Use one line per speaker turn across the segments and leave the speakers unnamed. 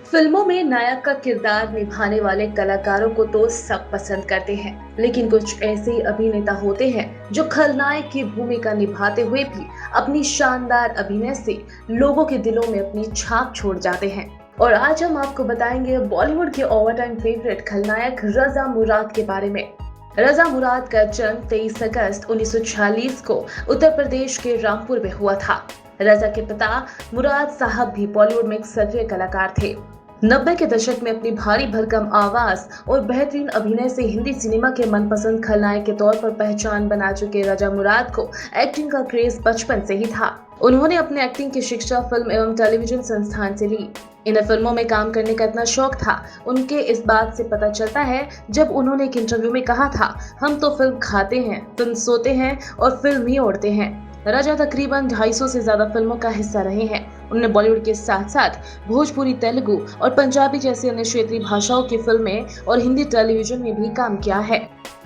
फिल्मों में नायक का किरदार निभाने वाले कलाकारों को तो सब पसंद करते हैं, लेकिन कुछ ऐसे अभिनेता होते हैं जो खलनायक की भूमिका निभाते हुए भी अपनी शानदार अभिनय से लोगों के दिलों में अपनी छाप छोड़ जाते हैं। और आज हम आपको बताएंगे बॉलीवुड के ओवर टाइम फेवरेट खलनायक रजा मुराद के बारे में। रजा मुराद का जन्म 23 अगस्त 1946 को उत्तर प्रदेश के रामपुर में हुआ था। रजा के पिता मुराद साहब भी बॉलीवुड में एक सक्रिय कलाकार थे। 90 के दशक में अपनी भारी भरकम आवाज और बेहतरीन अभिनय से हिंदी सिनेमा के मनपसंद खलनायक के तौर पर पहचान बना चुके रजा मुराद को एक्टिंग का क्रेज बचपन से ही था। उन्होंने अपने एक्टिंग की शिक्षा फिल्म एवं टेलीविजन संस्थान से ली। इन फिल्मों में काम करने का इतना शौक था उनके इस बात से पता चलता है जब उन्होंने एक इंटरव्यू में कहा था, हम तो फिल्म खाते हैं, फिल्म सोते हैं और फिल्म ही ओढ़ते हैं। रजा तकरीबन 250 से ज्यादा फिल्मों का हिस्सा रहे हैं। उन्होंने बॉलीवुड के साथ साथ भोजपुरी, तेलुगु और पंजाबी जैसी अन्य क्षेत्रीय भाषाओं की फिल्में और हिंदी टेलीविजन में भी काम किया है।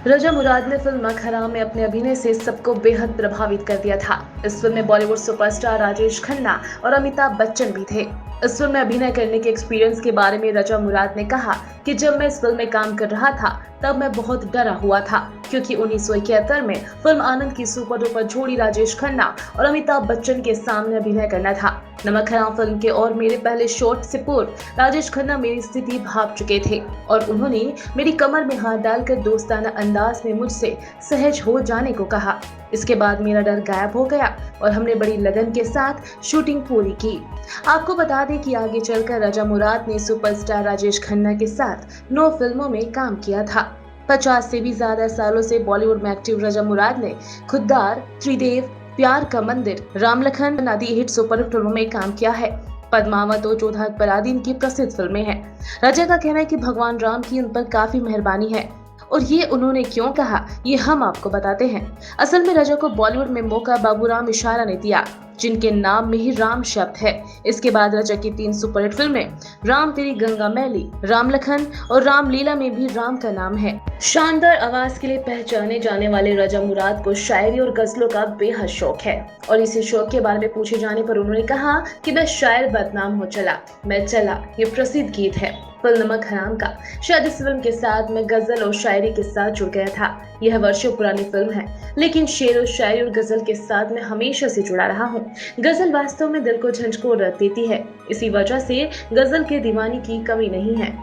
रजा मुराद ने फिल्म मखरा में अपने अभिनय से सबको बेहद प्रभावित कर दिया था। इस फिल्म में बॉलीवुड सुपरस्टार राजेश खन्ना और अमिताभ बच्चन भी थे। इस फिल्म में अभिनय करने के एक्सपीरियंस के बारे में रजा मुराद ने कहा कि जब मैं इस फिल्म में काम कर रहा था तब मैं बहुत डरा हुआ था, क्योंकि 1971 में फिल्म आनंद की सुपर डुपर जोड़ी राजेश खन्ना और अमिताभ बच्चन के सामने अभिनय करना था। नमक हराम फिल्म के और मेरे पहले शॉट से पूर्व राजेश खन्ना मेरी स्थिति भाप चुके थे और उन्होंने मेरी कमर में हाथ डालकर दोस्ताना अंदाज में मुझसे सहज हो जाने को कहा। इसके बाद मेरा डर गायब हो गया और हमने बड़ी लगन के साथ शूटिंग पूरी की। आपको बता दें कि आगे चलकर रजा मुराद ने सुपरस्टार राजेश खन्ना के साथ 9 फिल्मों में काम किया था। 50 से भी ज्यादा सालों से बॉलीवुड में एक्टिव रजा मुराद ने खुद्दार, त्रिदेव, प्यार का मंदिर, राम लखन आदि हिट सुपरहिट फिल्मों में काम किया है। पद्मावत और जोधा अकबर आदि इनकी प्रसिद्ध फिल्में हैं। रजा का कहना है कि भगवान राम की उन पर काफी मेहरबानी है और ये उन्होंने क्यों कहा ये हम आपको बताते हैं। असल में रजा को बॉलीवुड में मौका बाबूराम इशारा ने दिया, जिनके नाम में ही राम शब्द है। इसके बाद रजा की 3 सुपरहिट फिल्में राम तेरी गंगा मैली, राम लखन और रामलीला में भी राम का नाम है। शानदार आवाज के लिए पहचाने जाने वाले रजा मुराद को शायरी और गजलों का बेहद शौक है और इसी शौक के बारे में पूछे जाने पर उन्होंने कहा कि मैं शायर बदनाम हो चला, मैं चला, ये प्रसिद्ध गीत है फिल्म नमक हराम का। शायद इस फिल्म के साथ मैं गजल और शायरी के साथ जुड़ गया था। यह वर्षों पुरानी फिल्म है, लेकिन शेर और शायरी और गजल के साथ मैं हमेशा से जुड़ा रहा हूँ। गजल वास्तव में दिल को झंझोर देती है, इसी वजह से गजल के दीवानी की कमी नहीं है।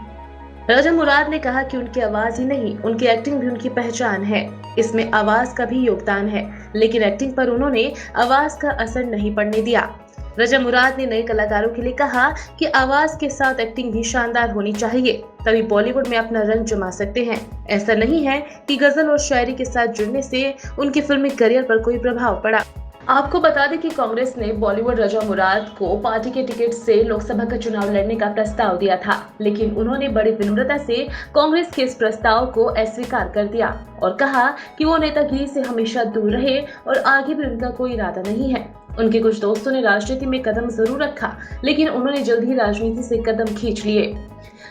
रजा मुराद ने कहा कि उनकी आवाज ही नहीं, उनकी एक्टिंग भी उनकी पहचान है। इसमें आवाज का भी योगदान है, लेकिन एक्टिंग पर उन्होंने आवाज का असर नहीं पड़ने दिया। रजा मुराद ने नए कलाकारों के लिए कहा कि आवाज के साथ एक्टिंग भी शानदार होनी चाहिए, तभी बॉलीवुड में अपना रंग जमा सकते हैं। ऐसा नहीं है कि गजल और शायरी के साथ जुड़ने से उनके फिल्मी करियर पर कोई प्रभाव पड़ा। आपको बता दें कि कांग्रेस ने बॉलीवुड रजा मुराद को पार्टी के टिकट से लोकसभा का चुनाव लड़ने का प्रस्ताव दिया था, लेकिन उन्होंने बड़ी विनम्रता से कांग्रेस के इस प्रस्ताव को अस्वीकार कर दिया और कहा कि वो नेतागिरी से हमेशा दूर रहे और आगे भी उनका कोई इरादा नहीं है। उनके कुछ दोस्तों ने राजनीति में कदम जरूर रखा, लेकिन उन्होंने जल्द ही राजनीति से कदम खींच लिए।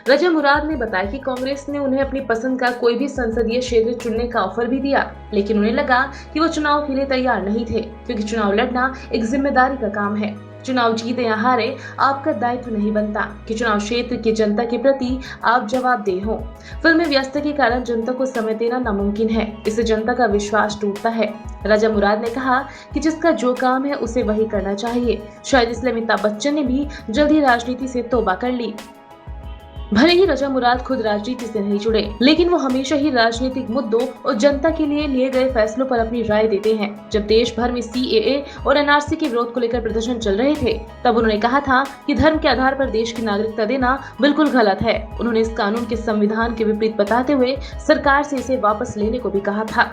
रजा मुराद ने बताया कि कांग्रेस ने उन्हें अपनी पसंद का कोई भी संसदीय क्षेत्र चुनने का ऑफर भी दिया, लेकिन उन्हें लगा कि वो चुनाव के लिए तैयार नहीं थे, क्योंकि चुनाव लड़ना एक जिम्मेदारी का काम है। चुनाव जीते या हारे आपका दायित्व नहीं बनता कि चुनाव क्षेत्र की जनता के प्रति आप जवाबदेह हो। फिल्म में व्यस्तता के कारण जनता को समय देना नामुमकिन है, इससे जनता का विश्वास टूटता है। रजा मुराद ने कहा कि जिसका जो काम है उसे वही करना चाहिए। शायद इसलिए अमिताभ बच्चन ने भी जल्द ही राजनीति से तौबा कर ली। भले ही रजा मुराद खुद राजनीति से नहीं जुड़े, लेकिन वो हमेशा ही राजनीतिक मुद्दों और जनता के लिए गए फैसलों पर अपनी राय देते हैं। जब देश भर में CAA और NRC के विरोध को लेकर प्रदर्शन चल रहे थे, तब उन्होंने कहा था कि धर्म के आधार पर देश की नागरिकता देना बिल्कुल गलत है। उन्होंने इस कानून के संविधान के विपरीत बताते हुए सरकार से इसे वापस लेने को भी कहा था।